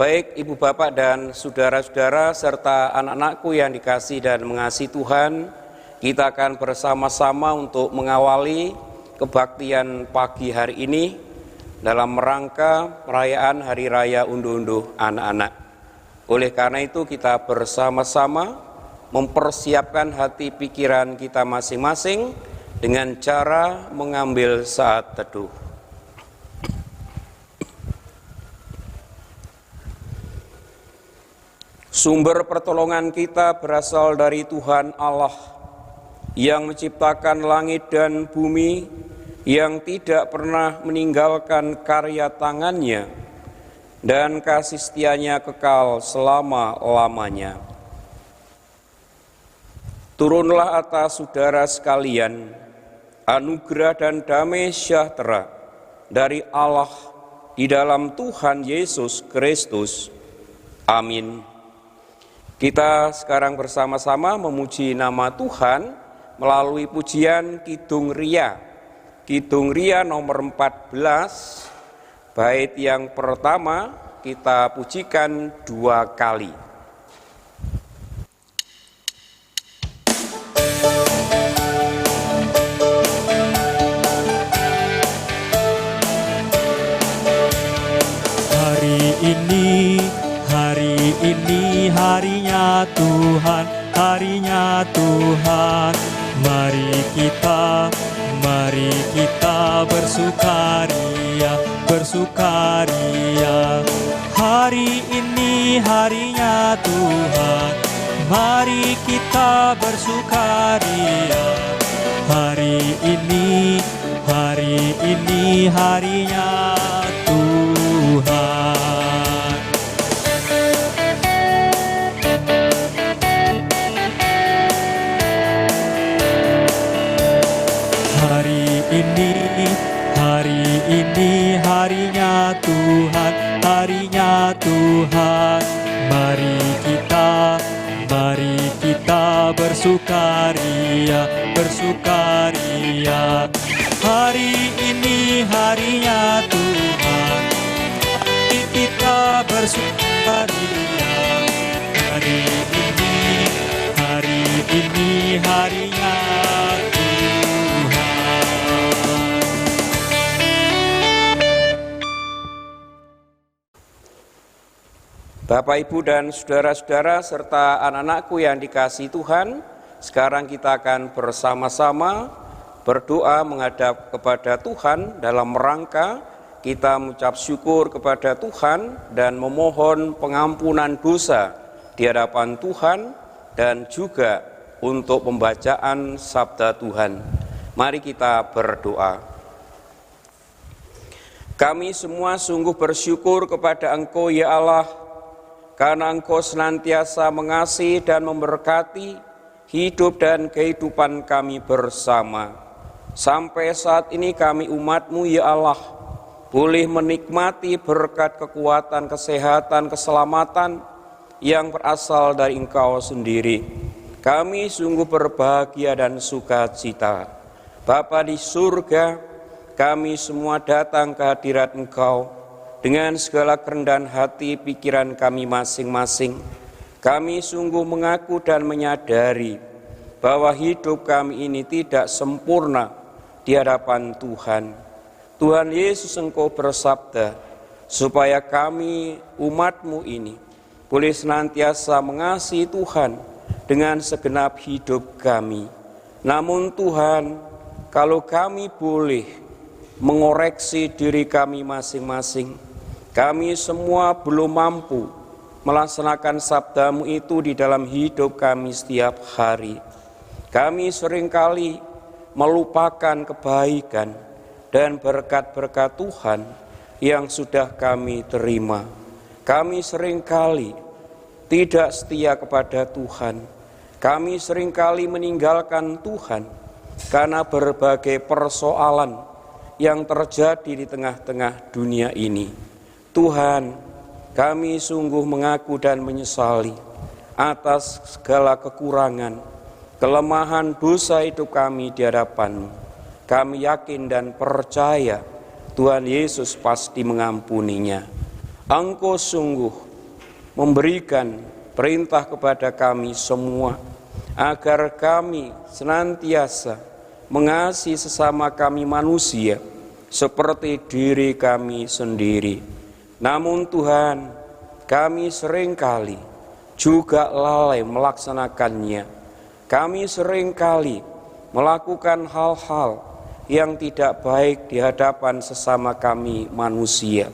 Baik Ibu Bapak dan saudara-saudara serta anak-anakku yang dikasihi dan mengasihi Tuhan, kita akan bersama-sama untuk mengawali kebaktian pagi hari ini dalam rangka perayaan Hari Raya Unduh-Unduh Anak-anak. Oleh karena itu kita bersama-sama mempersiapkan hati pikiran kita masing-masing dengan cara mengambil saat teduh. Sumber pertolongan kita berasal dari Tuhan Allah yang menciptakan langit dan bumi, yang tidak pernah meninggalkan karya tangannya, dan kasih setianya kekal selama-lamanya. Turunlah atas saudara sekalian anugerah dan damai sejahtera dari Allah di dalam Tuhan Yesus Kristus. Amin. Kita sekarang bersama-sama memuji nama Tuhan melalui pujian Kidung Ria. Kidung Ria nomor 14, bait yang pertama kita pujikan 2 kali. Hari ini harinya Tuhan, mari kita bersukaria. Hari ini harinya Tuhan, mari kita bersukaria. Hari ini harinya Tuhan. Hari ini harinya Tuhan, mari kita bersukaria. Hari ini harinya Tuhan, mari kita bersukaria. Hari ini harinya Bapak, Ibu, dan saudara-saudara serta anak-anakku yang dikasihi Tuhan, sekarang kita akan bersama-sama berdoa menghadap kepada Tuhan dalam rangka kita mengucap syukur kepada Tuhan dan memohon pengampunan dosa di hadapan Tuhan dan juga untuk pembacaan sabda Tuhan. Mari kita berdoa. Kami semua sungguh bersyukur kepada Engkau ya Allah, karena Engkau senantiasa mengasihi dan memberkati hidup dan kehidupan kami bersama. Sampai saat ini kami umat-Mu ya Allah, boleh menikmati berkat kekuatan, kesehatan, keselamatan yang berasal dari Engkau sendiri. Kami sungguh berbahagia dan sukacita. Bapa di surga, kami semua datang ke hadirat Engkau dengan segala kerendahan hati pikiran kami masing-masing. Kami sungguh mengaku dan menyadari bahwa hidup kami ini tidak sempurna di hadapan Tuhan. Tuhan Yesus, Engkau bersabda supaya kami umat-Mu ini boleh senantiasa mengasihi Tuhan dengan segenap hidup kami. Namun Tuhan, kalau kami boleh mengoreksi diri kami masing-masing, kami semua belum mampu melaksanakan sabda-Mu itu di dalam hidup kami setiap hari. Kami seringkali melupakan kebaikan dan berkat-berkat Tuhan yang sudah kami terima. Kami seringkali tidak setia kepada Tuhan. Kami seringkali meninggalkan Tuhan karena berbagai persoalan yang terjadi di tengah-tengah dunia ini. Tuhan, kami sungguh mengaku dan menyesali atas segala kekurangan, kelemahan dosa hidup kami di hadapan-Mu. Kami yakin dan percaya Tuhan Yesus pasti mengampuninya. Engkau sungguh memberikan perintah kepada kami semua agar kami senantiasa mengasihi sesama kami manusia seperti diri kami sendiri. Namun Tuhan, kami seringkali juga lalai melaksanakannya. Kami seringkali melakukan hal-hal yang tidak baik di hadapan sesama kami manusia,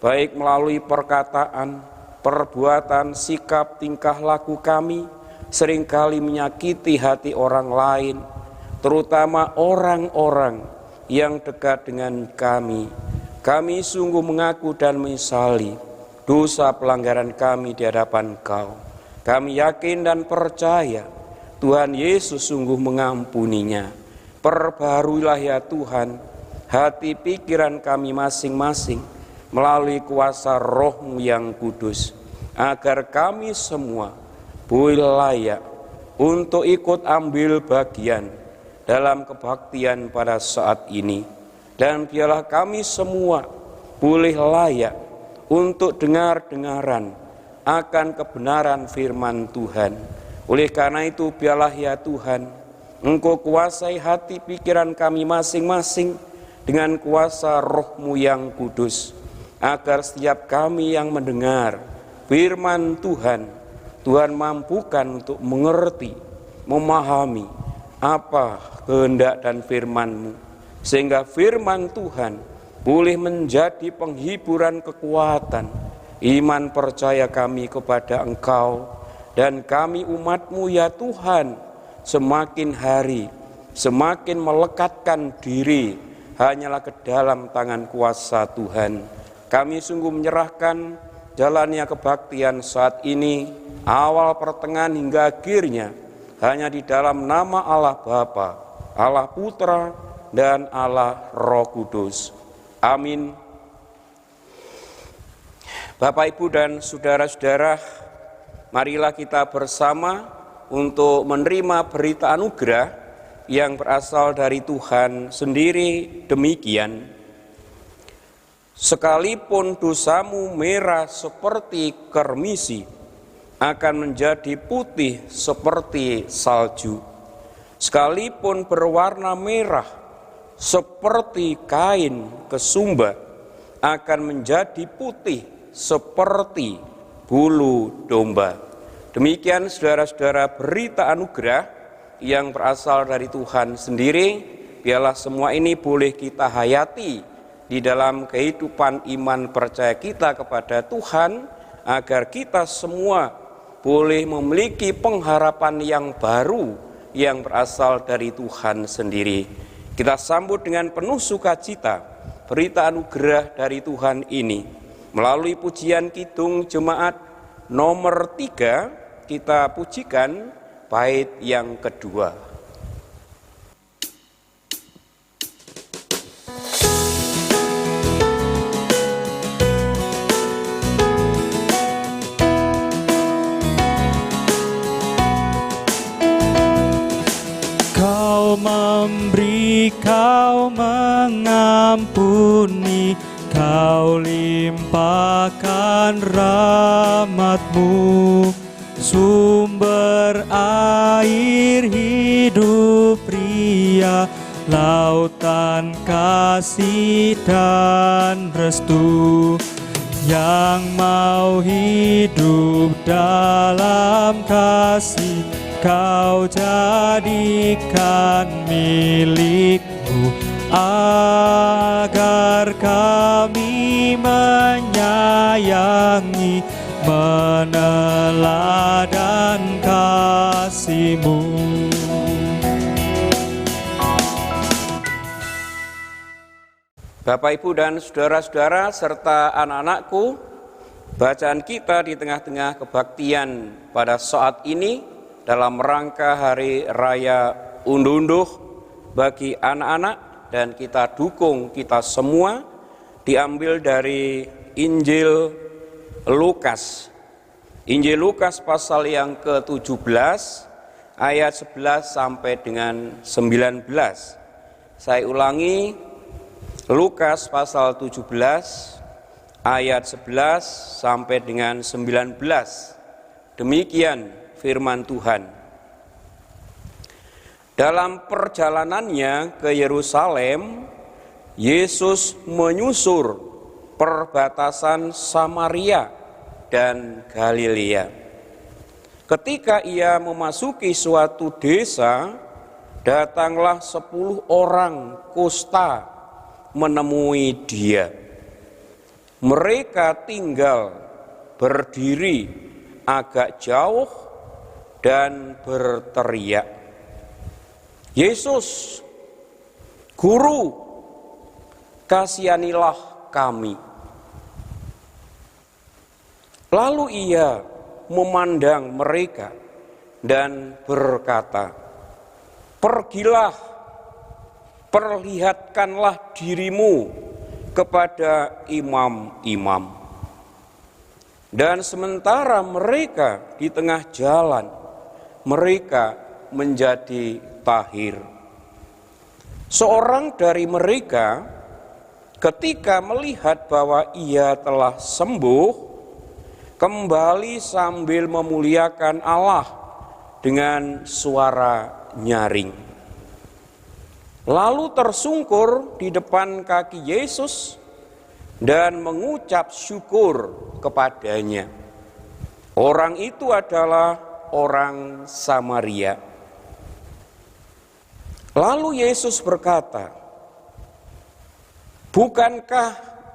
baik melalui perkataan, perbuatan, sikap, tingkah laku kami seringkali menyakiti hati orang lain, terutama orang-orang yang dekat dengan kami. Kami sungguh mengaku dan menyesali dosa pelanggaran kami di hadapan Engkau. Kami yakin dan percaya Tuhan Yesus sungguh mengampuninya. Perbaharuilah ya Tuhan hati pikiran kami masing-masing melalui kuasa Roh-Mu yang kudus, agar kami semua boleh layak untuk ikut ambil bagian dalam kebaktian pada saat ini. Dan biarlah kami semua boleh layak untuk dengar-dengaran akan kebenaran firman Tuhan. Oleh karena itu biarlah ya Tuhan, Engkau kuasai hati pikiran kami masing-masing dengan kuasa Roh-Mu yang kudus, agar setiap kami yang mendengar firman Tuhan, Tuhan mampukan untuk mengerti, memahami apa kehendak dan firman-Mu, sehingga firman Tuhan boleh menjadi penghiburan kekuatan iman percaya kami kepada Engkau, dan kami umat-Mu ya Tuhan semakin hari semakin melekatkan diri hanyalah ke dalam tangan kuasa Tuhan. Kami sungguh menyerahkan jalannya kebaktian saat ini, awal, pertengahan hingga akhirnya, hanya di dalam nama Allah Bapa, Allah Putra, dan Allah Roh Kudus. Amin. Bapak, Ibu, dan saudara-saudara, marilah kita bersama untuk menerima berita anugerah yang berasal dari Tuhan sendiri. Demikian, sekalipun dosamu merah seperti kermisi, akan menjadi putih seperti salju. Sekalipun berwarna merah seperti kain kesumba, akan menjadi putih seperti bulu domba. Demikian saudara-saudara berita anugerah yang berasal dari Tuhan sendiri. Biarlah semua ini boleh kita hayati di dalam kehidupan iman percaya kita kepada Tuhan, agar kita semua boleh memiliki pengharapan yang baru yang berasal dari Tuhan sendiri. Kita sambut dengan penuh sukacita berita anugerah dari Tuhan ini melalui pujian kidung jemaat nomor 3. Kita pujikan bait yang kedua. Kau memberi, Kau mengampuni, Kau limpahkan rahmat-Mu, sumber air hidup pria, lautan kasih dan restu, yang mau hidup dalam kasih, Kau jadikan milik-Mu, agar kami menyayangi, meneladan kasih-Mu. Bapak, Ibu, dan saudara-saudara serta anak-anakku, bacaan kita di tengah-tengah kebaktian pada saat ini dalam rangka Hari Raya Unduh-Unduh bagi anak-anak, dan kita dukung kita semua, diambil dari Injil Lukas. Injil Lukas pasal yang ke-17 ayat 11 sampai dengan 19. Saya ulangi, Lukas pasal 17 ayat 11 sampai dengan 19. Demikian firman Tuhan. Dalam perjalanannya ke Yerusalem, Yesus menyusur perbatasan Samaria dan Galilea. Ketika ia memasuki suatu desa, datanglah 10 orang kusta menemui dia. Mereka tinggal berdiri agak jauh dan berteriak, "Yesus, Guru, kasihanilah kami." Lalu ia memandang mereka dan berkata, "Pergilah, perlihatkanlah dirimu kepada imam-imam." Dan sementara mereka di tengah jalan, mereka menjadi tahir. Seorang dari mereka ketika melihat bahwa ia telah sembuh, kembali sambil memuliakan Allah dengan suara nyaring. Lalu tersungkur di depan kaki Yesus dan mengucap syukur kepadanya. Orang itu adalah orang Samaria. Lalu Yesus berkata, "Bukankah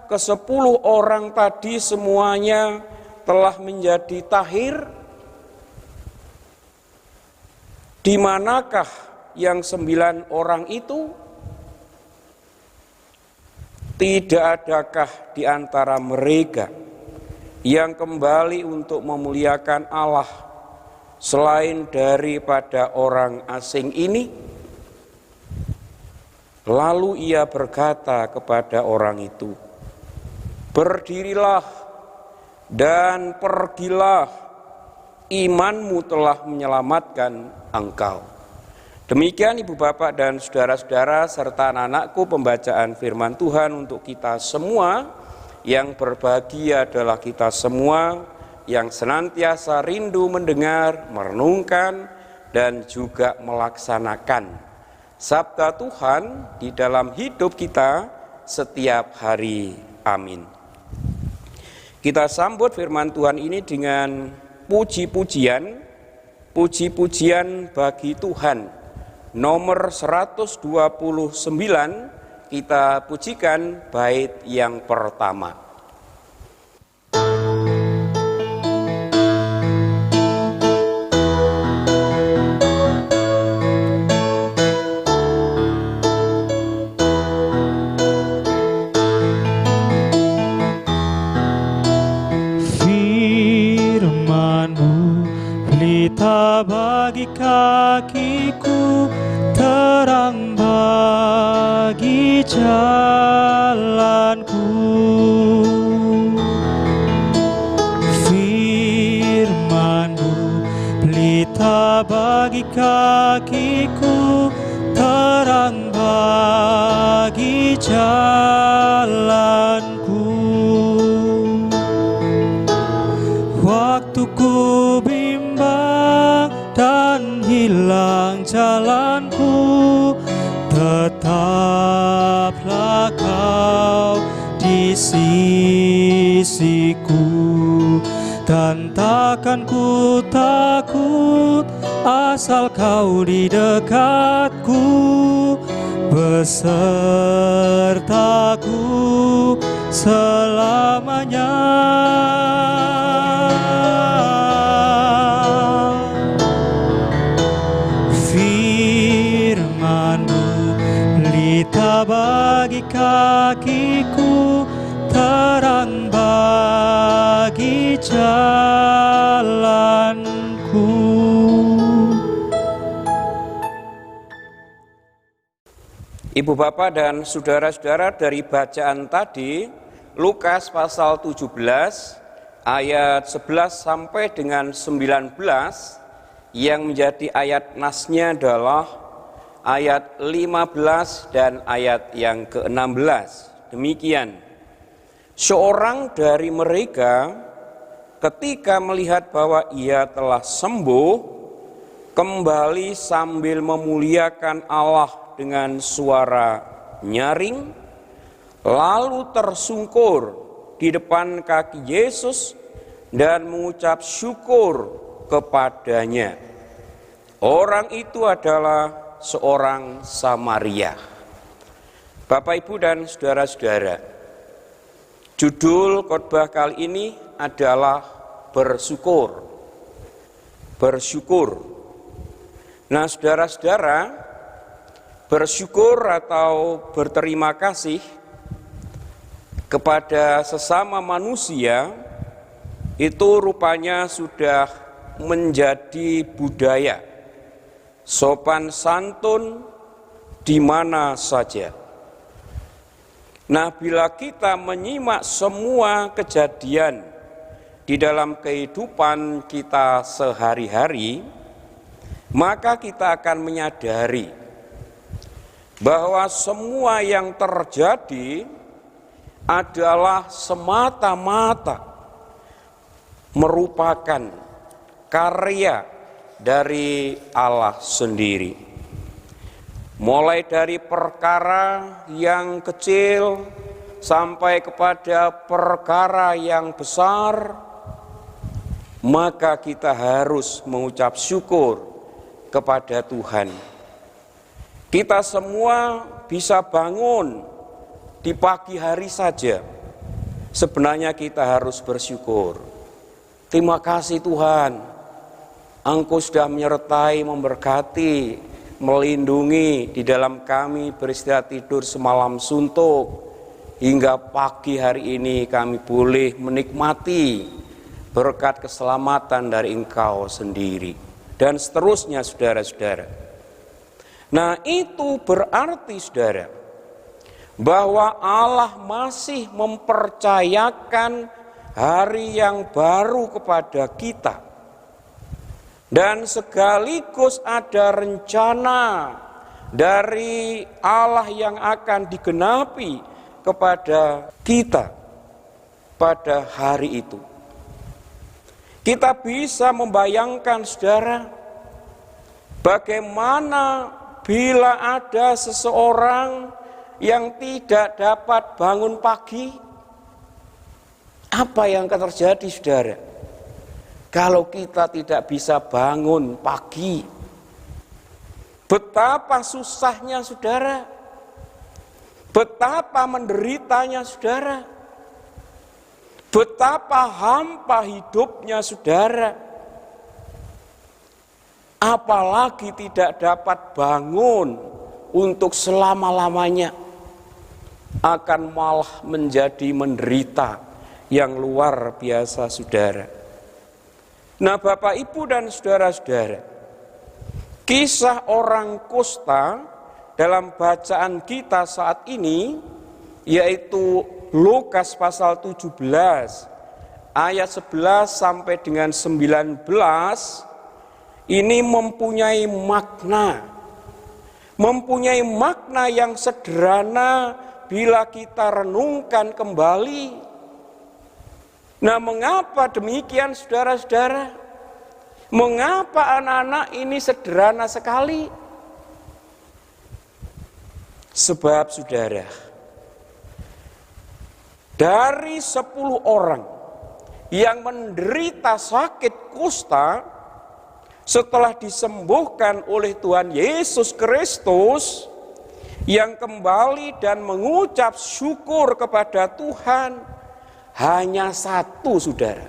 ke-10 orang tadi semuanya telah menjadi tahir? Di manakah yang 9 orang itu? Tidak adakah di antara mereka yang kembali untuk memuliakan Allah selain daripada orang asing ini?" Lalu ia berkata kepada orang itu, "Berdirilah dan pergilah, imanmu telah menyelamatkan engkau." Demikian Ibu Bapak dan saudara-saudara serta anak-anakku pembacaan firman Tuhan untuk kita semua. Yang berbahagia adalah kita semua yang senantiasa rindu mendengar, merenungkan, dan juga melaksanakan sabda Tuhan di dalam hidup kita setiap hari. Amin. Kita sambut firman Tuhan ini dengan puji-pujian bagi Tuhan. Nomor 129, kita pujikan bait yang pertama. Pelita bagi kakiku, terang bagi jalanku. Firman-Mu pelita bagi kakiku, terang bagi jalanku. Waktu ku bimbang dan hilang jalanku, tetaplah Kau di sisiku, dan takkan ku takut asal Kau di dekatku, besertaku selamanya. Pelita bagi kakiku, terang bagi jalanku. Ibu Bapak dan saudara-saudara, dari bacaan tadi, Lukas pasal 17 ayat 11 sampai dengan 19, yang menjadi ayat nasnya adalah ayat 15 dan ayat yang ke-16. Demikian, Seorang dari mereka ketika melihat bahwa ia telah sembuh, kembali sambil memuliakan Allah dengan suara nyaring, lalu tersungkur di depan kaki Yesus dan mengucap syukur kepadanya. Orang itu adalah seorang Samaria. Bapak, Ibu, dan saudara-saudara, judul khotbah kali ini adalah bersyukur. Bersyukur. Nah, saudara-saudara, bersyukur atau berterima kasih kepada sesama manusia itu rupanya sudah menjadi budaya, sopan santun di mana saja. Nah, bila kita menyimak semua kejadian di dalam kehidupan kita sehari-hari, maka kita akan menyadari bahwa semua yang terjadi adalah semata-mata merupakan karya dari Allah sendiri. Mulai dari perkara yang kecil sampai kepada perkara yang besar, maka kita harus mengucap syukur kepada Tuhan. Kita semua bisa bangun di pagi hari saja, sebenarnya kita harus bersyukur. Terima kasih Tuhan, Engkau sudah menyertai, memberkati, melindungi di dalam kami beristirahat tidur semalam suntuk, hingga pagi hari ini kami boleh menikmati berkat keselamatan dari Engkau sendiri, dan seterusnya, saudara-saudara. Nah, itu berarti, saudara, bahwa Allah masih mempercayakan hari yang baru kepada kita. Dan sekaligus ada rencana dari Allah yang akan digenapi kepada kita pada hari itu. Kita bisa membayangkan, saudara, bagaimana bila ada seseorang yang tidak dapat bangun pagi, apa yang akan terjadi, saudara? Kalau kita tidak bisa bangun pagi, betapa susahnya, saudara, betapa menderitanya, saudara, betapa hampa hidupnya, saudara, apalagi tidak dapat bangun untuk selama-lamanya, akan malah menjadi menderita yang luar biasa, saudara. Nah, Bapak, Ibu, dan saudara-saudara, kisah orang kusta dalam bacaan kita saat ini, yaitu Lukas pasal 17 ayat 11 sampai dengan 19, ini mempunyai makna yang sederhana bila kita renungkan kembali. Nah, mengapa demikian, saudara-saudara? Mengapa anak-anak ini sederhana sekali? Sebab, saudara, dari 10 orang yang menderita sakit kusta, setelah disembuhkan oleh Tuhan Yesus Kristus, yang kembali dan mengucap syukur kepada Tuhan, hanya satu, saudara.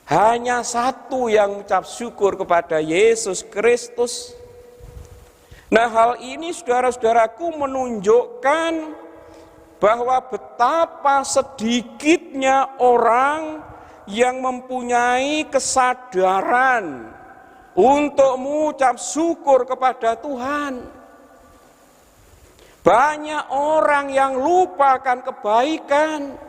Hanya satu yang mengucap syukur kepada Yesus Kristus. Nah, hal ini, saudara-saudaraku, menunjukkan bahwa betapa sedikitnya orang yang mempunyai kesadaran untuk mengucap syukur kepada Tuhan. Banyak orang yang lupakan kebaikan,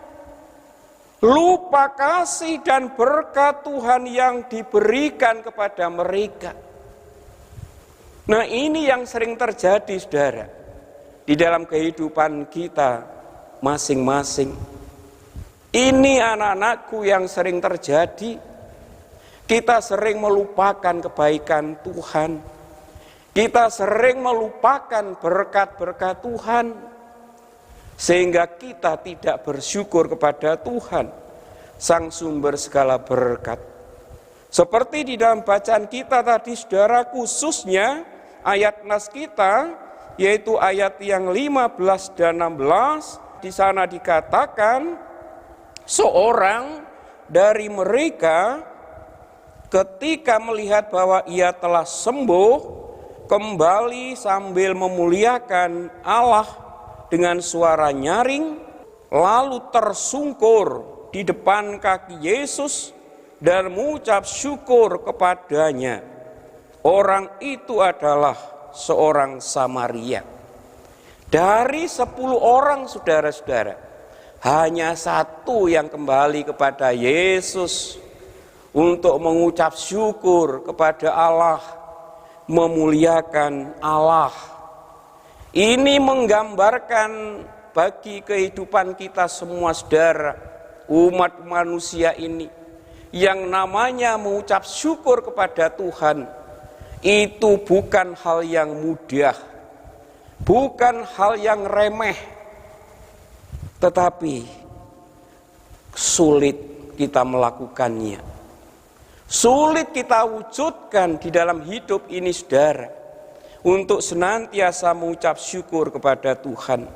lupa kasih dan berkat Tuhan yang diberikan kepada mereka. Nah, ini yang sering terjadi, saudara, di dalam kehidupan kita masing-masing. Ini anak-anakku yang sering terjadi. Kita sering melupakan kebaikan Tuhan. Kita sering melupakan berkat-berkat Tuhan. Sehingga kita tidak bersyukur kepada Tuhan, Sang sumber segala berkat. Seperti di dalam bacaan kita tadi, saudara, khususnya ayat nas kita, yaitu ayat yang 15 dan 16, di sana dikatakan, seorang dari mereka ketika melihat bahwa ia telah sembuh, kembali sambil memuliakan Allah dengan suara nyaring, lalu tersungkur di depan kaki Yesus dan mengucap syukur kepadanya. Orang itu adalah seorang Samaria. Dari 10 orang, saudara-saudara, hanya 1 yang kembali kepada Yesus untuk mengucap syukur kepada Allah, memuliakan Allah. Ini menggambarkan bagi kehidupan kita semua, saudara, umat manusia ini, yang namanya mengucap syukur kepada Tuhan, itu bukan hal yang mudah, bukan hal yang remeh, tetapi sulit kita melakukannya, sulit kita wujudkan di dalam hidup ini, saudara, untuk senantiasa mengucap syukur kepada Tuhan.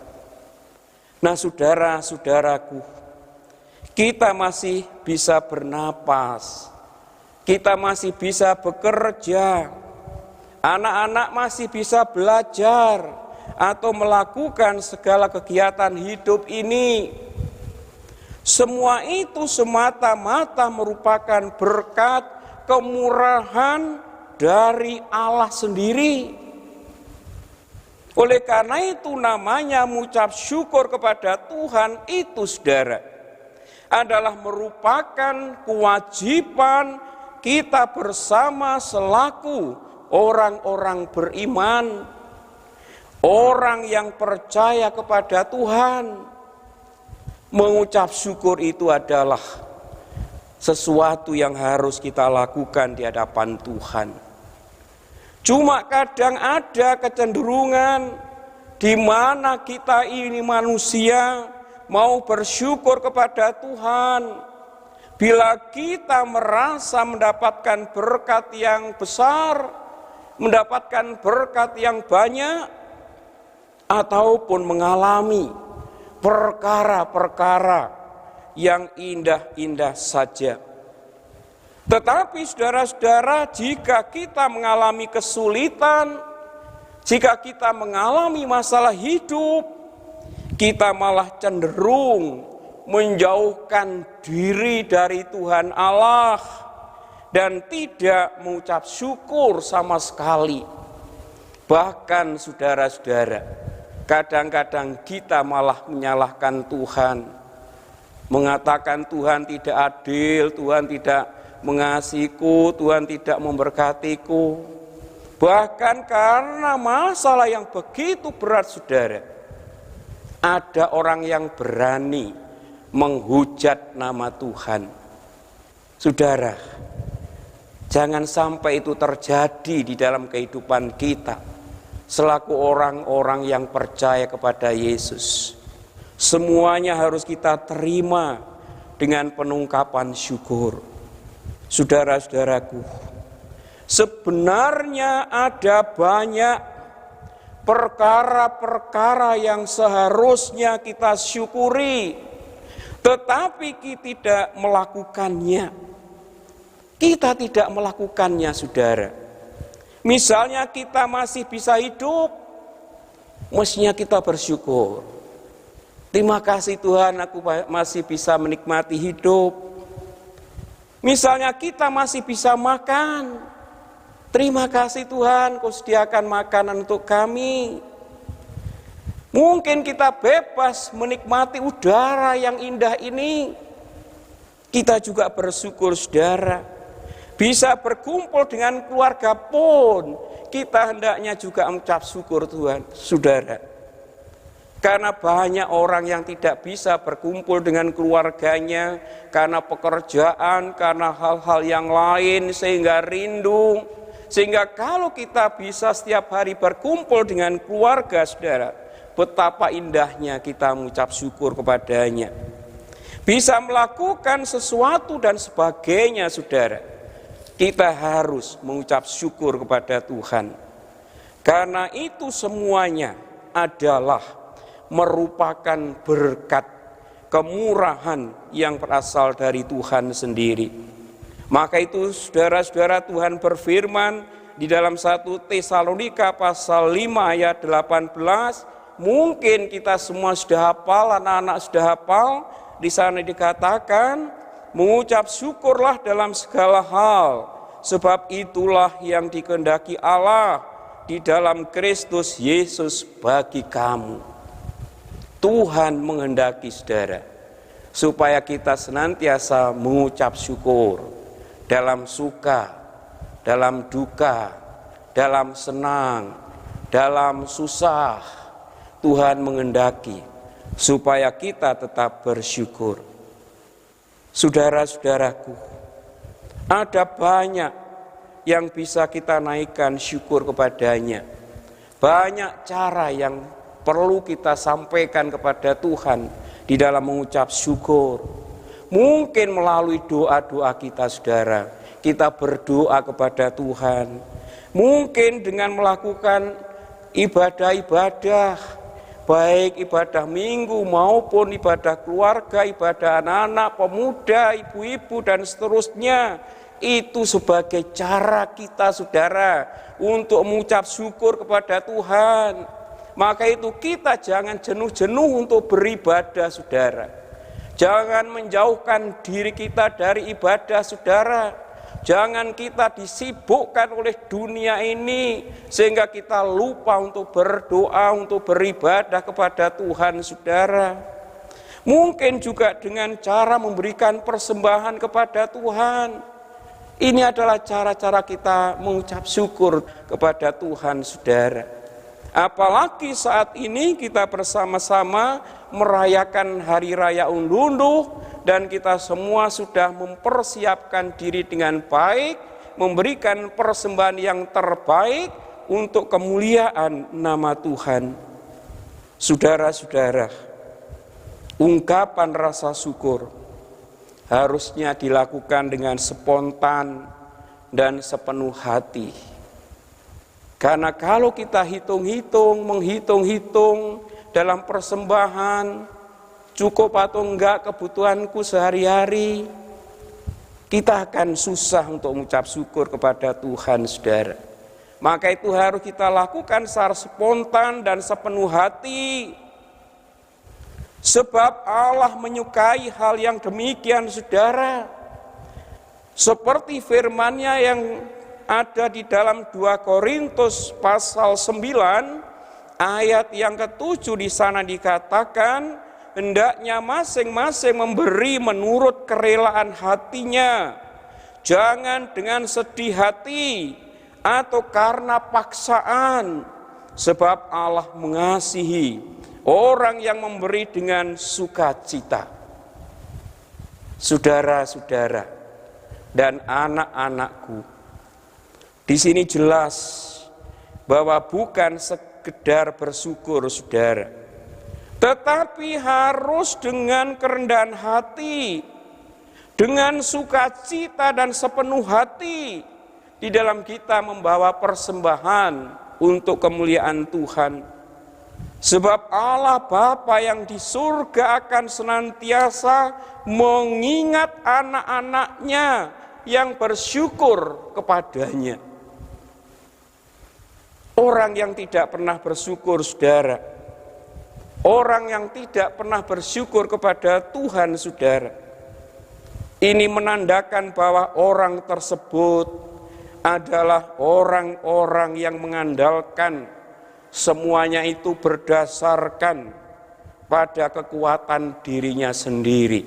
Nah, saudara-saudaraku, kita masih bisa bernapas, kita masih bisa bekerja, anak-anak masih bisa belajar atau melakukan segala kegiatan hidup ini. Semua itu semata-mata merupakan berkat kemurahan dari Allah sendiri. Oleh karena itu namanya mengucap syukur kepada Tuhan itu, saudara, adalah merupakan kewajiban kita bersama selaku orang-orang beriman, orang yang percaya kepada Tuhan. Mengucap syukur itu adalah sesuatu yang harus kita lakukan di hadapan Tuhan. Cuma kadang ada kecenderungan di mana kita ini manusia mau bersyukur kepada Tuhan bila kita merasa mendapatkan berkat yang besar, mendapatkan berkat yang banyak, ataupun mengalami perkara-perkara yang indah-indah saja. Tetapi saudara-saudara, jika kita mengalami kesulitan, jika kita mengalami masalah hidup, kita malah cenderung menjauhkan diri dari Tuhan Allah dan tidak mengucap syukur sama sekali. Bahkan saudara-saudara, kadang-kadang kita malah menyalahkan Tuhan, mengatakan Tuhan tidak adil, Tuhan tidak mengasihiku, Tuhan tidak memberkatiku. Bahkan karena masalah yang begitu berat, saudara, ada orang yang berani menghujat nama Tuhan. Saudara, jangan sampai itu terjadi di dalam kehidupan kita selaku orang-orang yang percaya kepada Yesus. Semuanya harus kita terima dengan penungkapan syukur. Saudara-saudaraku, sebenarnya ada banyak perkara-perkara yang seharusnya kita syukuri, tetapi kita tidak melakukannya. Kita tidak melakukannya, saudara. Misalnya kita masih bisa hidup, mestinya kita bersyukur. Terima kasih Tuhan, aku masih bisa menikmati hidup. Misalnya kita masih bisa makan, terima kasih Tuhan, Kau sediakan makanan untuk kami. Mungkin kita bebas menikmati udara yang indah ini. Kita juga bersyukur, saudara. Bisa berkumpul dengan keluarga pun, kita hendaknya juga mengucap syukur Tuhan, saudara. Karena banyak orang yang tidak bisa berkumpul dengan keluarganya karena pekerjaan, karena hal-hal yang lain sehingga rindu. Sehingga kalau kita bisa setiap hari berkumpul dengan keluarga, saudara, betapa indahnya kita mengucap syukur kepadanya. Bisa melakukan sesuatu dan sebagainya, saudara. Kita harus mengucap syukur kepada Tuhan. Karena itu semuanya adalah merupakan berkat kemurahan yang berasal dari Tuhan sendiri. Maka itu saudara-saudara, Tuhan berfirman di dalam 1 Tesalonika pasal 5 ayat 18, mungkin kita semua sudah hafal, anak-anak sudah hafal, di sana dikatakan, mengucap syukurlah dalam segala hal, sebab itulah yang dikehendaki Allah di dalam Kristus Yesus bagi kamu. Tuhan menghendaki, saudara, supaya kita senantiasa mengucap syukur dalam suka, dalam duka, dalam senang, dalam susah. Tuhan menghendaki supaya kita tetap bersyukur. Saudara-saudaraku, ada banyak yang bisa kita naikkan syukur kepadanya. Banyak cara yang perlu kita sampaikan kepada Tuhan di dalam mengucap syukur. Mungkin melalui doa-doa kita, saudara, kita berdoa kepada Tuhan. Mungkin dengan melakukan ibadah-ibadah, baik ibadah minggu maupun ibadah keluarga, ibadah anak-anak, pemuda, ibu-ibu, dan seterusnya. Itu sebagai cara kita, saudara, untuk mengucap syukur kepada Tuhan. Maka itu kita jangan jenuh-jenuh untuk beribadah, saudara. Jangan menjauhkan diri kita dari ibadah, saudara. Jangan kita disibukkan oleh dunia ini sehingga kita lupa untuk berdoa, untuk beribadah kepada Tuhan, saudara. Mungkin juga dengan cara memberikan persembahan kepada Tuhan. Ini adalah cara-cara kita mengucap syukur kepada Tuhan, saudara. Apalagi saat ini kita bersama-sama merayakan Hari Raya Unduh dan kita semua sudah mempersiapkan diri dengan baik, memberikan persembahan yang terbaik untuk kemuliaan nama Tuhan. Saudara-saudara, ungkapan rasa syukur harusnya dilakukan dengan spontan dan sepenuh hati. Karena kalau kita menghitung dalam persembahan, cukup atau enggak kebutuhanku sehari-hari, kita akan susah untuk mengucap syukur kepada Tuhan, saudara. Maka itu harus kita lakukan secara spontan dan sepenuh hati. Sebab Allah menyukai hal yang demikian, saudara. Seperti firman-Nya yang ada di dalam 2 Korintus pasal 9 ayat yang ke-7, di sana dikatakan, hendaknya masing-masing memberi menurut kerelaan hatinya, jangan dengan sedih hati atau karena paksaan, sebab Allah mengasihi orang yang memberi dengan sukacita. Saudara-saudara dan anak-anakku, di sini jelas bahwa bukan sekedar bersyukur, saudara, tetapi harus dengan kerendahan hati, dengan sukacita dan sepenuh hati di dalam kita membawa persembahan untuk kemuliaan Tuhan. Sebab Allah Bapa yang di surga akan senantiasa mengingat anak-anaknya yang bersyukur kepadanya. Orang yang tidak pernah bersyukur, saudara, orang yang tidak pernah bersyukur kepada Tuhan, saudara, ini menandakan bahwa orang tersebut adalah orang-orang yang mengandalkan semuanya itu berdasarkan pada kekuatan dirinya sendiri.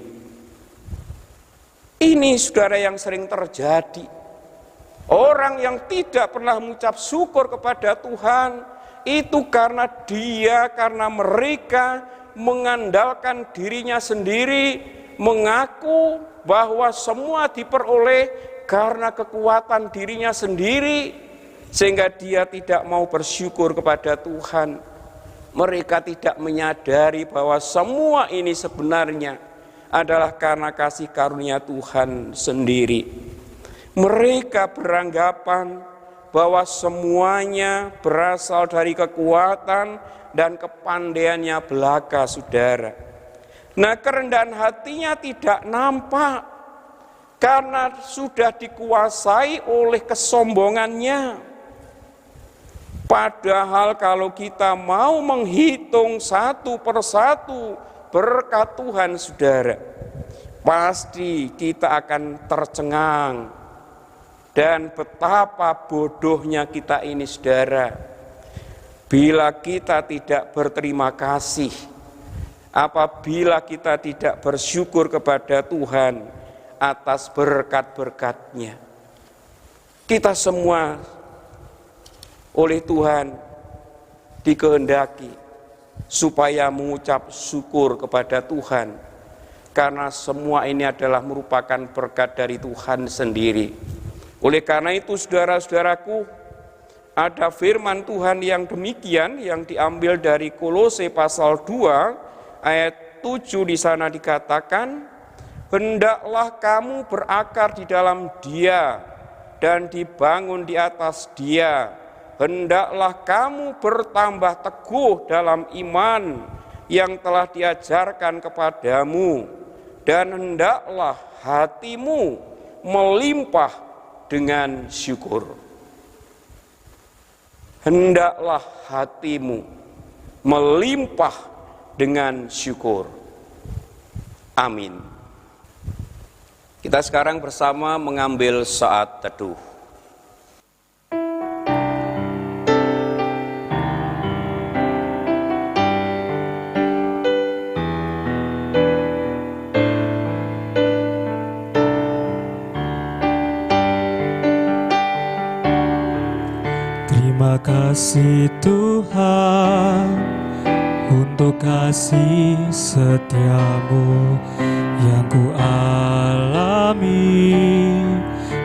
Ini, saudara, yang sering terjadi. Orang yang tidak pernah mengucap syukur kepada Tuhan itu karena mereka mengandalkan dirinya sendiri, mengaku bahwa semua diperoleh karena kekuatan dirinya sendiri, sehingga dia tidak mau bersyukur kepada Tuhan. Mereka tidak menyadari bahwa semua ini sebenarnya adalah karena kasih karunia Tuhan sendiri. Mereka beranggapan bahwa semuanya berasal dari kekuatan dan kepandaiannya belaka, saudara. Nah, kerendahan hatinya tidak nampak karena sudah dikuasai oleh kesombongannya. Padahal kalau kita mau menghitung satu persatu berkat Tuhan, saudara, pasti kita akan tercengang. Dan betapa bodohnya kita ini, saudara, bila kita tidak berterima kasih, apabila kita tidak bersyukur kepada Tuhan atas berkat-berkat-Nya. Kita semua oleh Tuhan dikehendaki supaya mengucap syukur kepada Tuhan, karena semua ini adalah merupakan berkat dari Tuhan sendiri. Oleh karena itu, saudara-saudaraku, ada firman Tuhan yang demikian yang diambil dari Kolose pasal 2 ayat 7. Di sana dikatakan, hendaklah kamu berakar di dalam Dia dan dibangun di atas Dia. Hendaklah kamu bertambah teguh dalam iman yang telah diajarkan kepadamu, dan hendaklah hatimu melimpah dengan syukur. Hendaklah hatimu melimpah dengan syukur. Amin. Kita sekarang bersama mengambil saat teduh. Terima kasih Tuhan untuk kasih setiamu yang ku alami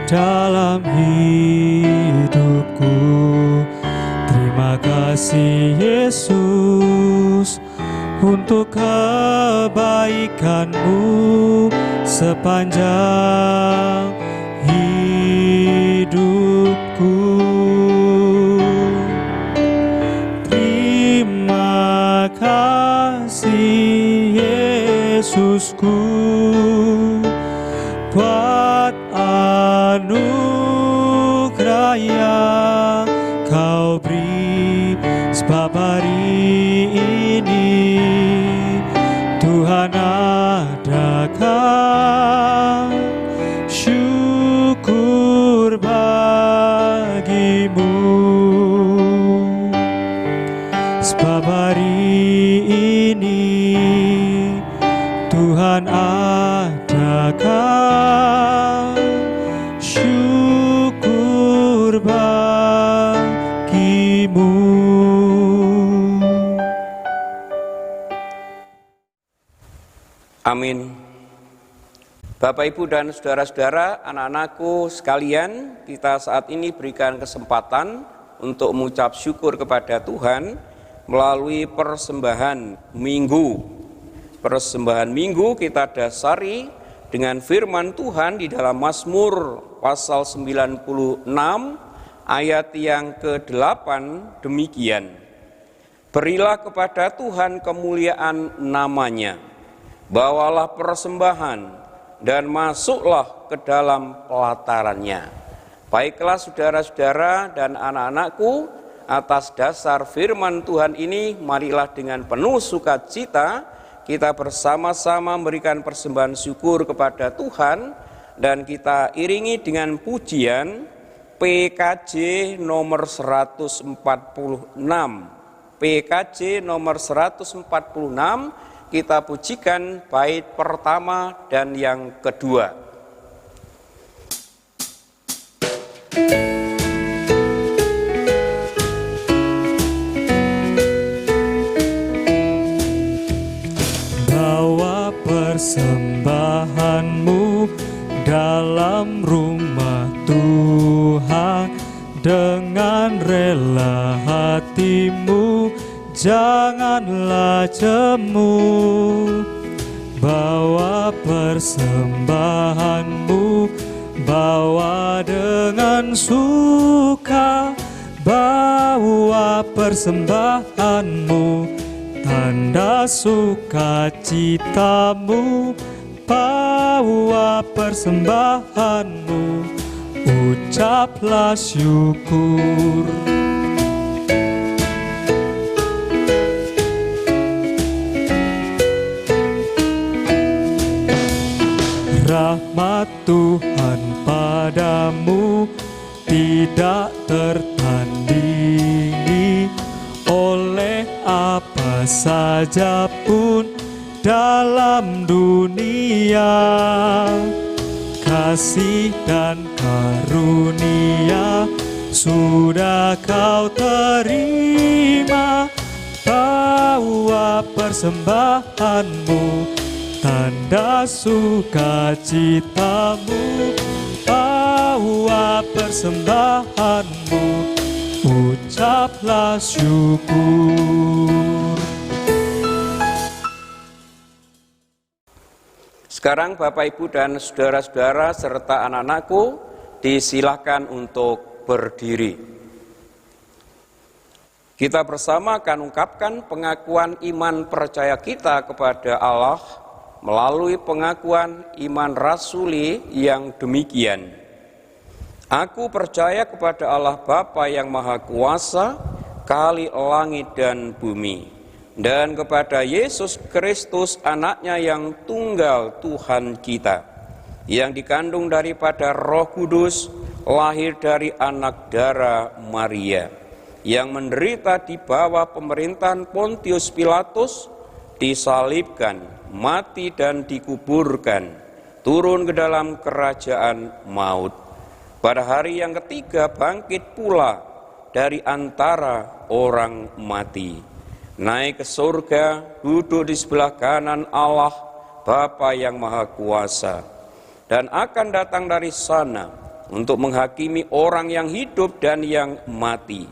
dalam hidupku. Terima kasih Yesus untuk kebaikanmu sepanjang hidupku. Terima kasih Yesusku buat anugerah yang kau beri, sebab hari ini Tuhan adakan syukur bagimu. Sebab hari ini Tuhan adakan syukur bagimu. Amin. Bapak, Ibu, dan saudara-saudara, anak-anakku sekalian, kita saat ini berikan kesempatan untuk mengucap syukur kepada Tuhan melalui persembahan minggu. Persembahan minggu kita dasari dengan firman Tuhan di dalam Mazmur pasal 96 ayat yang ke-8 demikian. Berilah kepada Tuhan kemuliaan namanya, bawalah persembahan dan masuklah ke dalam pelatarannya. Baiklah saudara-saudara dan anak-anakku, atas dasar firman Tuhan ini, marilah dengan penuh sukacita kita bersama-sama memberikan persembahan syukur kepada Tuhan, dan kita iringi dengan pujian PKJ nomor 146. PKJ nomor 146, kita pujikan bait pertama dan yang kedua. Tuhan, dengan rela hatimu, janganlah jemu. Bawa persembahanmu, bawa dengan suka. Bawa persembahanmu, tanda sukacitamu. Bawa persembahanmu, ucaplah syukur. Rahmat Tuhan padamu tidak tertandingi oleh apa saja pun dalam dunia. Kasih dan karunia sudah kau terima. Bawa persembahanmu, tanda sukacitamu. Bawa persembahanmu, ucaplah syukur. Sekarang Bapak, Ibu, dan saudara-saudara serta anak-anakku disilakan untuk berdiri. Kita bersama akan ungkapkan pengakuan iman percaya kita kepada Allah melalui pengakuan iman rasuli yang demikian. Aku percaya kepada Allah Bapa yang Maha Kuasa, Khalik langit dan bumi, dan kepada Yesus Kristus anaknya yang tunggal Tuhan kita, yang dikandung daripada Roh Kudus, lahir dari anak darah Maria, yang menderita di bawah pemerintahan Pontius Pilatus, disalibkan, mati dan dikuburkan, turun ke dalam kerajaan maut. Pada hari yang ketiga bangkit pula dari antara orang mati, naik ke surga, duduk di sebelah kanan Allah Bapa yang Maha Kuasa, dan akan datang dari sana untuk menghakimi orang yang hidup dan yang mati.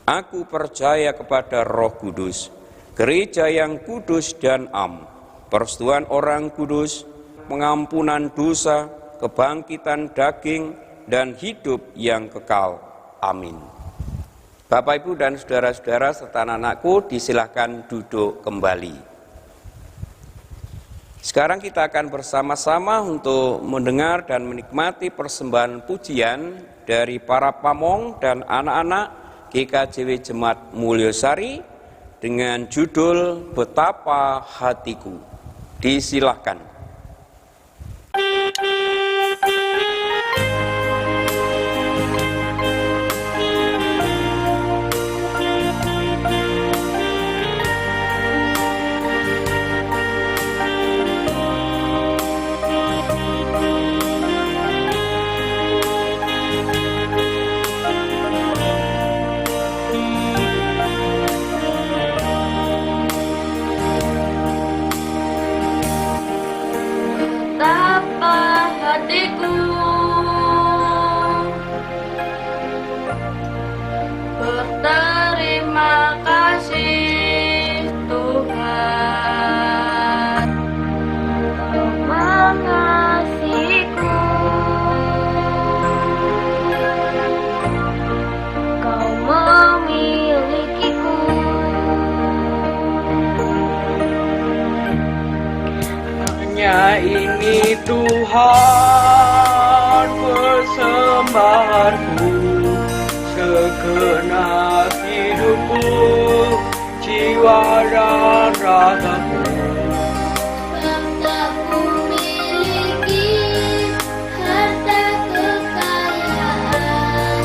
Aku percaya kepada Roh Kudus, gereja yang kudus dan am, persekutuan orang kudus, pengampunan dosa, kebangkitan daging, dan hidup yang kekal. Amin. Bapak, Ibu, dan saudara-saudara serta anak-anakku disilahkan duduk kembali. Sekarang kita akan bersama-sama untuk mendengar dan menikmati persembahan pujian dari para pamong dan anak-anak GKJW Jemaat Mulyosari dengan judul Betapa Hatiku. Disilahkan. Berterima kasih Tuhan mengasihiku. Kau memilikiku. Hanya ini Tuhan persembahanku, segenap hidupku, jiwa dan ragaku. Serta ku miliki harta kekayaan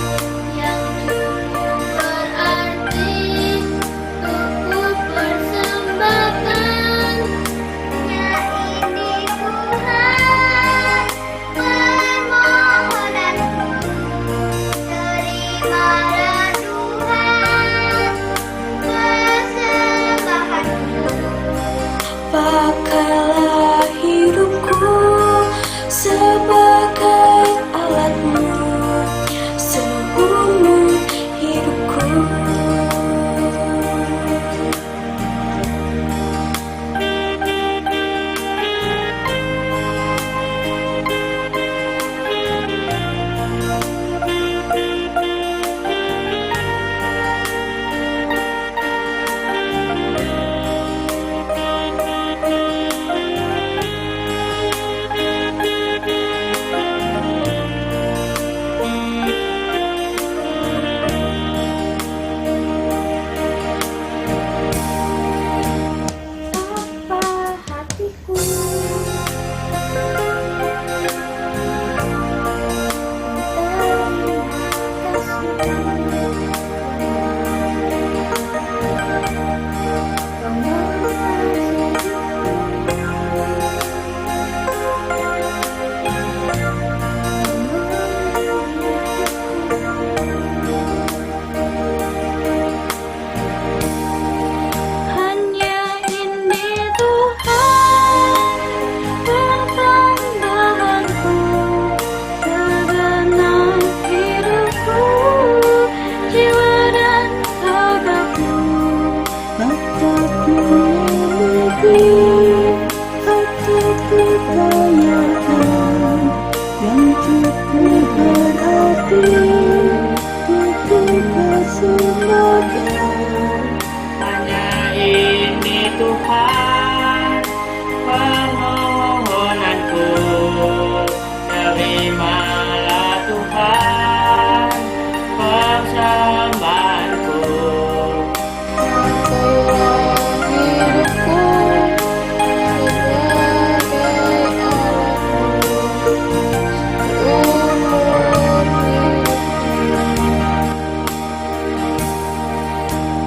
yang cukup berarti untuk ku persembahkan. Hanya ini Tuhan permohonanku, terimalah Tuhan persembahanku. berarti untuk persembahkan. Hanya ini Tuhan permohonanku, terimalah Tuhan persembahanku.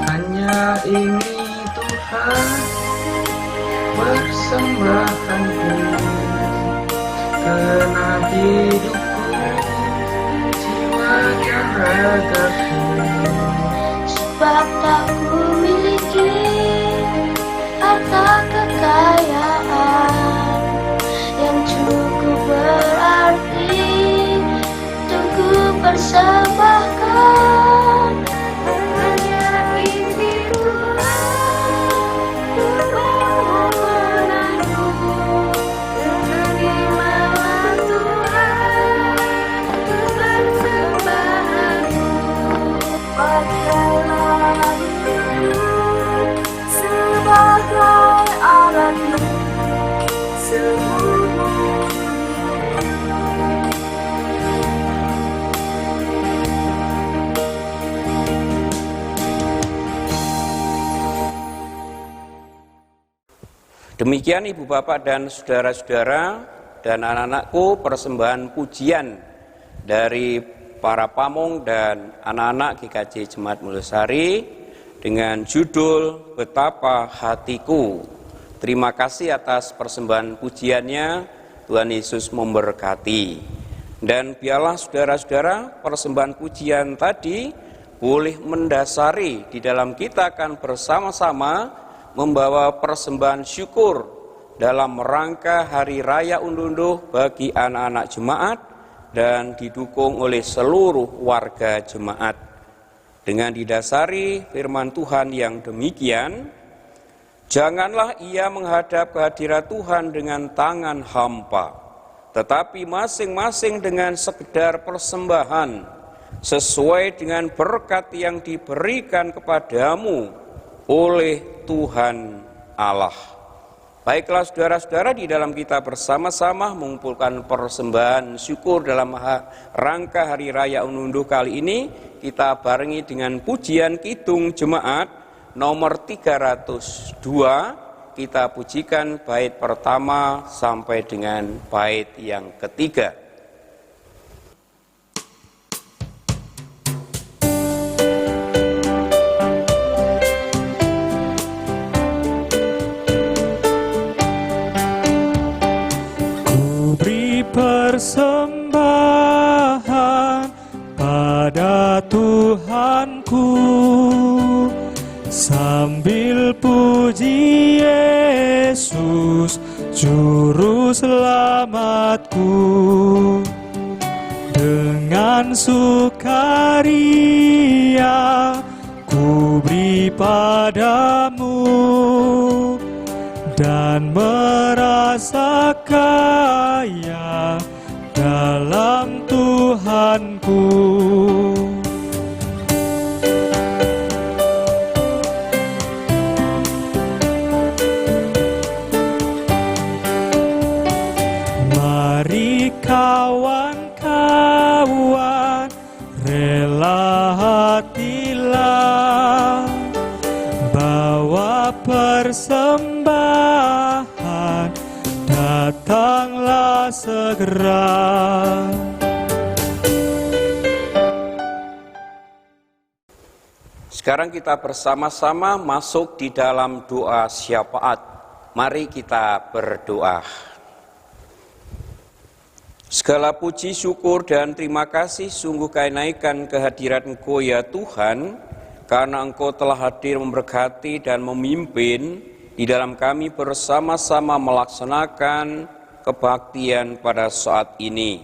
Hanya ini Tuhan persembahanku, karena hidupku, jiwa dan ragaku. Sebab tak ku miliki harta kekayaan yang cukup berarti untuk ku persembahkan. Hanya ini Tuhan permohonanku, terimalah Tuhan persembahanku. Pakailah hidup sebagai alatmu seumur. Demikian Ibu Bapak dan saudara-saudara dan anak-anakku, persembahan pujian dari para pamong dan anak-anak GKJ Jemaat Mulyasari dengan judul Betapa Hatiku. Terima kasih atas persembahan pujiannya, Tuhan Yesus memberkati. Dan biarlah saudara-saudara, persembahan pujian tadi boleh mendasari di dalam kita akan bersama-sama membawa persembahan syukur dalam rangka Hari Raya Unduh-Unduh bagi anak-anak jemaat dan didukung oleh seluruh warga jemaat. Dengan didasari firman Tuhan yang demikian, janganlah ia menghadap kehadirat Tuhan dengan tangan hampa, tetapi masing-masing dengan sekedar persembahan sesuai dengan berkat yang diberikan kepadamu oleh Tuhan Allah. Baiklah saudara-saudara, di dalam kita bersama-sama mengumpulkan persembahan syukur dalam rangka Hari Raya Unduh-Unduh kali ini, kita barengi dengan pujian Kidung Jemaat nomor 302. Kita pujikan bait pertama sampai dengan bait yang ketiga. Persembahan pada Tuhanku, sambil puji Yesus Juru Selamatku. Dengan sukaria ku beri padamu dan merasa kaya dalam Tuhanku. Mari kawan-kawan, rela hatilah, bawa persembahan, datanglah segera. Sekarang kita bersama-sama masuk di dalam doa syafaat. Mari kita berdoa. Segala puji, syukur, dan terima kasih sungguh kami naikkan kehadirat Engkau ya Tuhan, karena Engkau telah hadir memberkati dan memimpin di dalam kami bersama-sama melaksanakan kebaktian pada saat ini,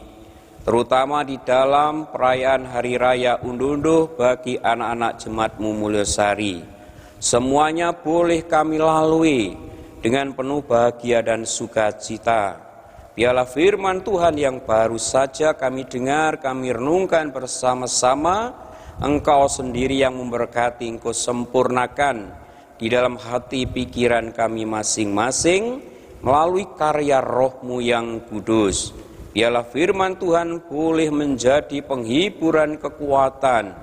terutama di dalam perayaan Hari Raya Unduh-Unduh bagi anak-anak Jemaat-Mu Mulyasari. Semuanya boleh kami lalui dengan penuh bahagia dan sukacita, Biarlah firman Tuhan yang baru saja kami dengar, kami renungkan bersama-sama. Engkau sendiri yang memberkati, Engkau sempurnakan di dalam hati pikiran kami masing-masing melalui karya Roh-Mu yang kudus. Biarlah firman Tuhan boleh menjadi penghiburan kekuatan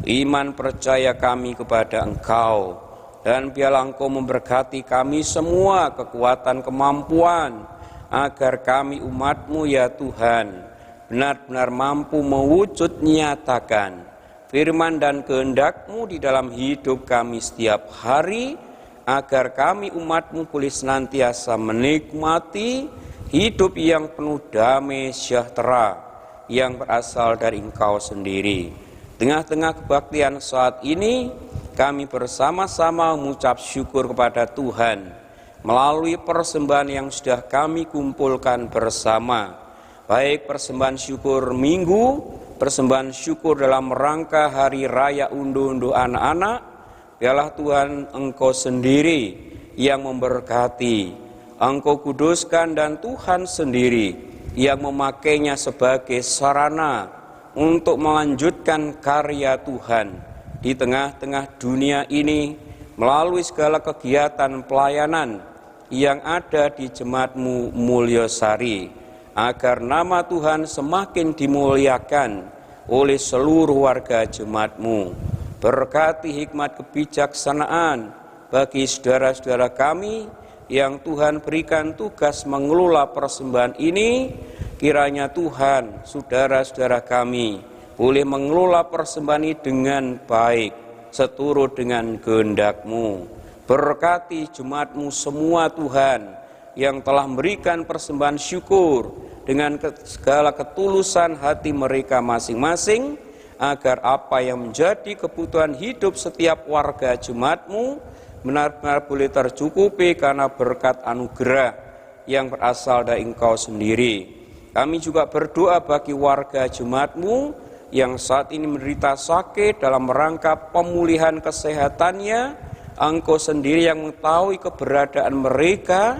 iman percaya kami kepada Engkau. Dan biarlah Engkau memberkati kami semua kekuatan kemampuan, agar kami umat-Mu ya Tuhan benar-benar mampu mewujud nyatakan firman dan kehendak-Mu di dalam hidup kami setiap hari, agar kami umat-Mu boleh senantiasa menikmati hidup yang penuh damai sejahtera yang berasal dari Engkau sendiri. Tengah-tengah kebaktian saat ini, kami bersama-sama mengucap syukur kepada Tuhan melalui persembahan yang sudah kami kumpulkan bersama, baik persembahan syukur minggu, persembahan syukur dalam rangka hari raya unduh-unduh anak-anak. Biarlah Tuhan Engkau sendiri yang memberkati, Engkau kuduskan, dan Tuhan sendiri yang memakainya sebagai sarana untuk melanjutkan karya Tuhan di tengah-tengah dunia ini melalui segala kegiatan pelayanan yang ada di Jemaat-Mu Mulyosari, agar nama Tuhan semakin dimuliakan oleh seluruh warga Jemaat-Mu. Berkati hikmat kebijaksanaan bagi saudara-saudara kami yang Tuhan berikan tugas mengelola persembahan ini. Kiranya Tuhan, saudara-saudara kami boleh mengelola persembahan ini dengan baik, seturut dengan kehendak-Mu. Berkati jemaat-Mu semua Tuhan yang telah memberikan persembahan syukur dengan segala ketulusan hati mereka masing-masing, agar apa yang menjadi kebutuhan hidup setiap warga jemaat-Mu benar-benar boleh tercukupi karena berkat anugerah yang berasal dari Engkau sendiri. Kami juga berdoa bagi warga jemaat-Mu yang saat ini menderita sakit dalam rangka pemulihan kesehatannya. Engkau sendiri yang mengetahui keberadaan mereka.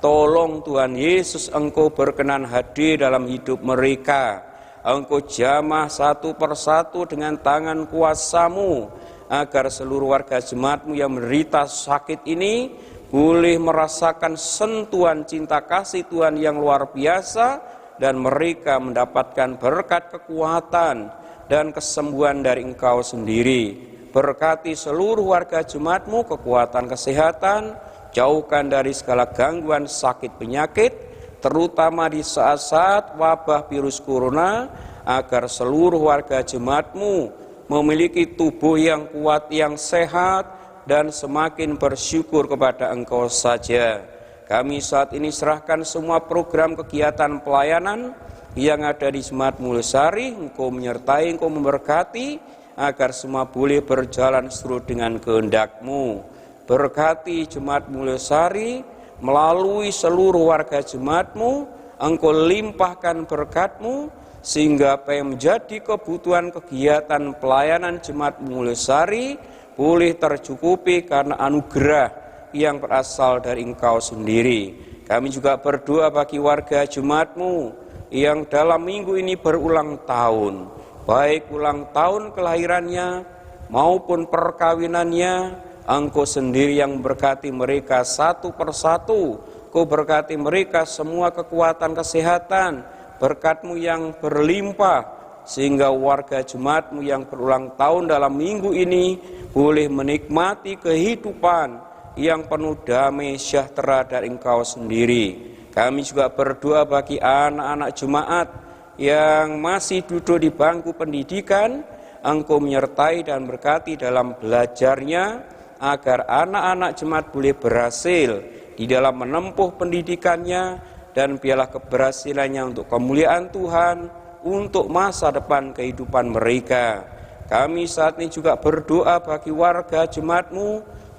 Tolong Tuhan Yesus, Engkau berkenan hadir dalam hidup mereka. Engkau jamah satu persatu dengan tangan kuasa-Mu, agar seluruh warga jemaat-Mu yang menderita sakit ini boleh merasakan sentuhan cinta kasih Tuhan yang luar biasa, dan mereka mendapatkan berkat kekuatan dan kesembuhan dari Engkau sendiri. Berkati seluruh warga jemaat-Mu kekuatan kesehatan, jauhkan dari segala gangguan sakit penyakit, terutama di saat-saat wabah virus corona, agar seluruh warga jemaat-Mu memiliki tubuh yang kuat, yang sehat, dan semakin bersyukur kepada Engkau saja. Kami saat ini serahkan semua program kegiatan pelayanan yang ada di Jemaat Mulyosari. Engkau menyertai, Engkau memberkati, agar semua boleh berjalan seturut dengan kehendak-Mu. Berkati Jemaat Mulyosari melalui seluruh warga jemaat-Mu. Engkau limpahkan berkat-Mu, sehingga apa yang menjadi kebutuhan kegiatan pelayanan Jemaat Mulyosari boleh tercukupi karena anugerah yang berasal dari Engkau sendiri. Kami juga berdoa bagi warga jemaat-Mu yang dalam minggu ini berulang tahun, baik ulang tahun kelahirannya maupun perkawinannya. Engkau sendiri yang memberkati mereka satu persatu. Kau berkati mereka semua kekuatan kesehatan, berkat-Mu yang berlimpah, sehingga warga jemaat-Mu yang berulang tahun dalam minggu ini boleh menikmati kehidupan yang penuh damai sejahtera dari Engkau sendiri. Kami juga berdoa bagi anak-anak jemaat yang masih duduk di bangku pendidikan. Engkau menyertai dan berkati dalam belajarnya, agar anak-anak jemaat boleh berhasil di dalam menempuh pendidikannya, dan biarlah keberhasilannya untuk kemuliaan Tuhan, untuk masa depan kehidupan mereka. Kami saat ini juga berdoa bagi warga jemaat-Mu,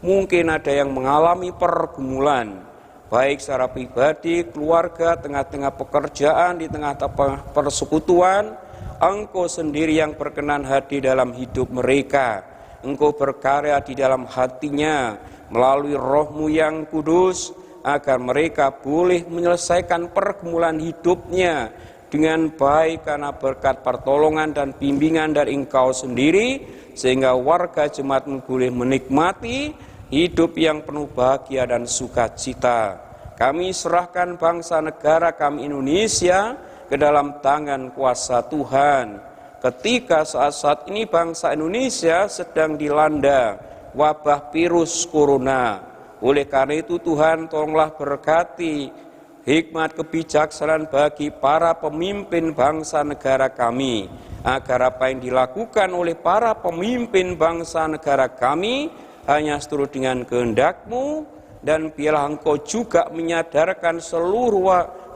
mungkin ada yang mengalami pergumulan, baik secara pribadi, keluarga, tengah-tengah pekerjaan, di tengah-tengah persekutuan. Engkau sendiri yang berkenan hadir dalam hidup mereka. Engkau berkarya di dalam hatinya melalui Roh-Mu yang kudus, agar mereka boleh menyelesaikan pergumulan hidupnya dengan baik karena berkat pertolongan dan bimbingan dari Engkau sendiri, sehingga warga jemaat-Mu boleh menikmati hidup yang penuh bahagia dan sukacita. Kami serahkan bangsa negara kami Indonesia ke dalam tangan kuasa Tuhan. Ketika saat-saat ini bangsa Indonesia sedang dilanda wabah virus corona. Oleh karena itu Tuhan, tolonglah berkati hikmat kebijaksanaan bagi para pemimpin bangsa negara kami, agar apa yang dilakukan oleh para pemimpin bangsa negara kami hanya seturut dengan kehendak-Mu, dan biarlah Engkau juga menyadarkan seluruh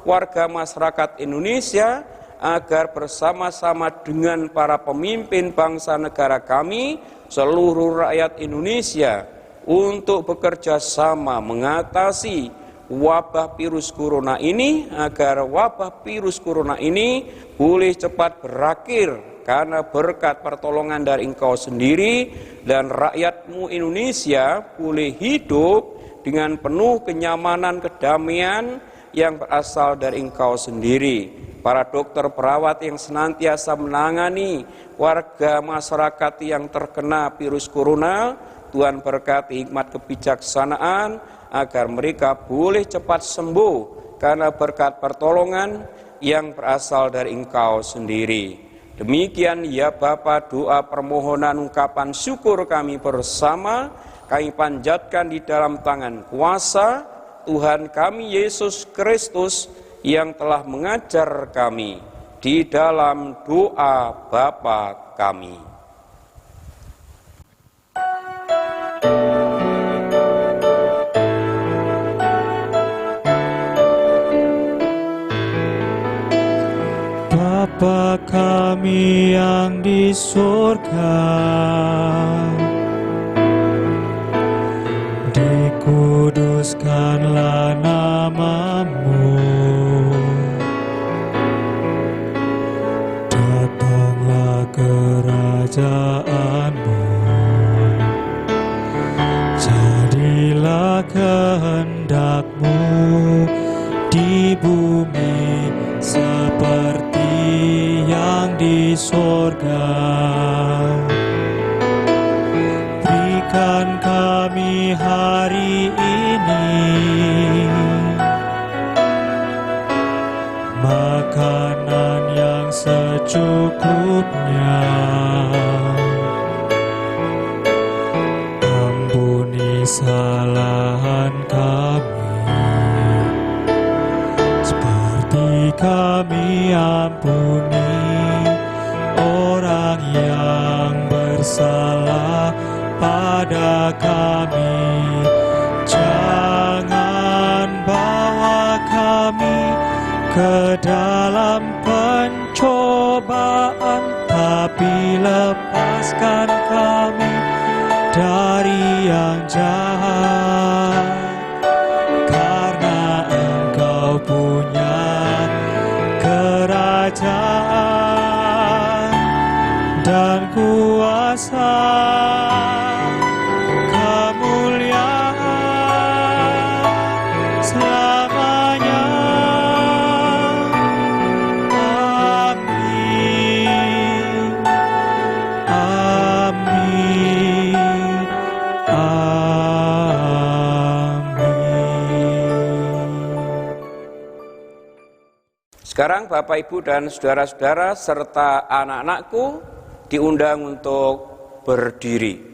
warga masyarakat Indonesia agar bersama-sama dengan para pemimpin bangsa negara kami, seluruh rakyat Indonesia, untuk bekerja sama mengatasi wabah virus corona ini, agar wabah virus corona ini boleh cepat berakhir karena berkat pertolongan dari Engkau sendiri, dan rakyat-Mu Indonesia boleh hidup dengan penuh kenyamanan, kedamaian yang berasal dari Engkau sendiri. Para dokter perawat yang senantiasa menangani warga masyarakat yang terkena virus corona, Tuhan berkati hikmat kebijaksanaan agar mereka boleh cepat sembuh karena berkat pertolongan yang berasal dari Engkau sendiri. Demikian ya Bapa, doa permohonan ungkapan syukur kami bersama kami panjatkan di dalam tangan kuasa Tuhan kami Yesus Kristus yang telah mengajar kami di dalam doa Bapa kami. Bapa kami yang di surga, dikuduskanlah nama-Mu, datanglah kerajaan-Mu, jadilah kehendak-Mu di bumi seperti yang di surga. Berikan kami hari ini makanan yang secukupnya. Ampuni kesalahan kami, seperti kami ampuni orang yang bersalah pada kami. Jangan bawa kami ke dalam pencobaan, tapi lepaskan kami dari yang jahat. Karena Engkau punya kerajaan dan kuasa, kemuliaan selamanya. Amin. Amin. Sekarang Bapak, Ibu, dan saudara-saudara serta anak-anakku diundang untuk berdiri.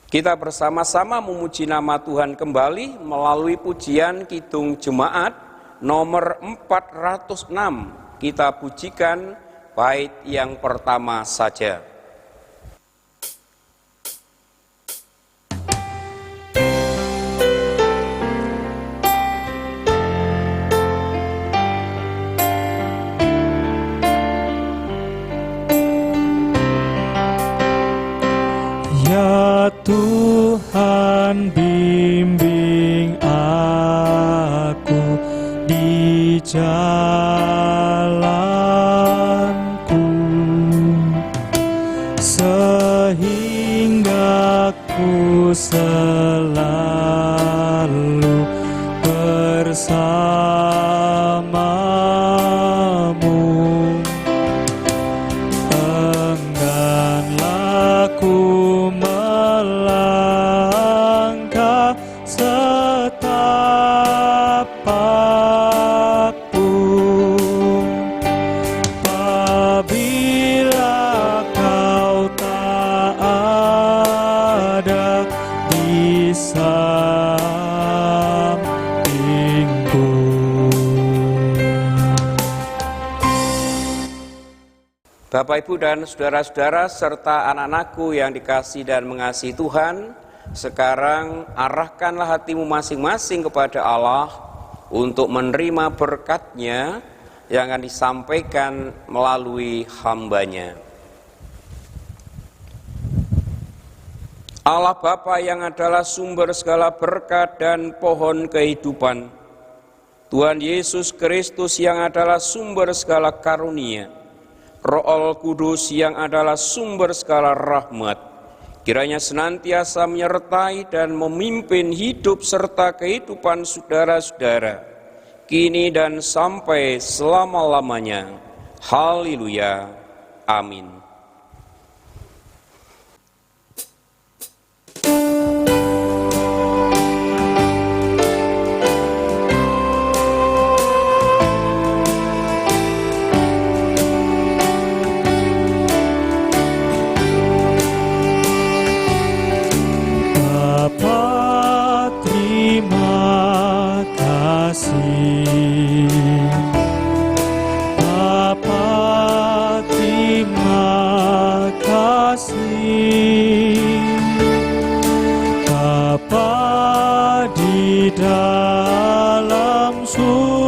Kita bersama-sama memuji nama Tuhan kembali melalui pujian Kidung Jemaat nomor 406. Kita pujikan bait yang pertama saja. Ya Tuhan, bimbing aku di jalanku, Bapak, Ibu, dan saudara-saudara, serta anak-anakku yang dikasihi dan mengasihi Tuhan, sekarang arahkanlah hatimu masing-masing kepada Allah untuk menerima berkat-Nya yang akan disampaikan melalui hamba-Nya. Allah Bapa yang adalah sumber segala berkat dan pohon kehidupan, Tuhan Yesus Kristus yang adalah sumber segala karunia, Roh Kudus yang adalah sumber segala rahmat, kiranya senantiasa menyertai dan memimpin hidup serta kehidupan saudara-saudara, kini dan sampai selama-lamanya. Haleluya. Amin. Dalam surga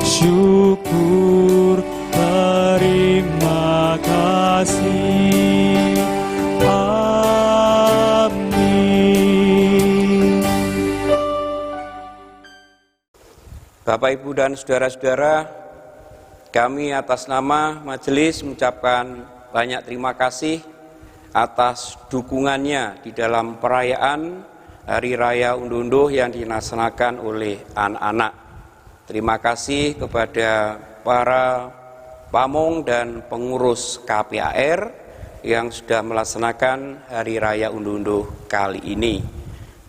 syukur terima kasih. Amin. Bapak, Ibu, dan saudara-saudara, kami atas nama majelis mengucapkan banyak terima kasih atas dukungannya di dalam perayaan Hari Raya Unduh-Unduh yang dilaksanakan oleh anak-anak. Terima kasih kepada para pamong dan pengurus KPAR yang sudah melaksanakan Hari Raya Unduh-Unduh kali ini.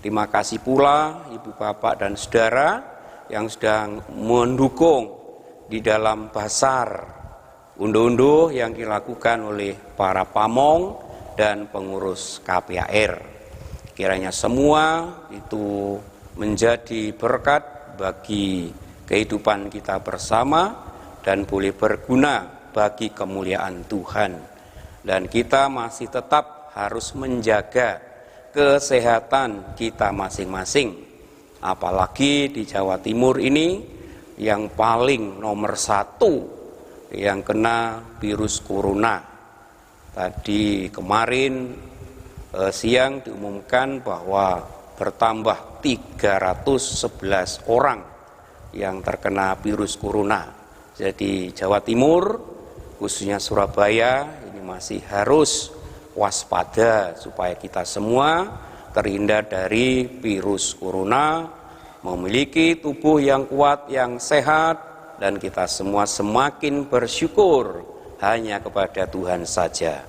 Terima kasih pula Ibu, Bapak, dan Saudara yang sedang mendukung di dalam basar unduh-unduh yang dilakukan oleh para pamong dan pengurus KPAR. Kiranya semua itu menjadi berkat bagi kehidupan kita bersama dan boleh berguna bagi kemuliaan Tuhan. Dan kita masih tetap harus menjaga kesehatan kita masing-masing. Apalagi di Jawa Timur ini yang paling nomor 1 yang kena virus corona. Tadi kemarin siang diumumkan bahwa bertambah 311 orang yang terkena virus corona. Jadi Jawa Timur, khususnya Surabaya, ini masih harus waspada supaya kita semua terhindar dari virus corona, memiliki tubuh yang kuat, yang sehat, dan kita semua semakin bersyukur hanya kepada Tuhan saja.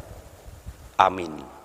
Amin.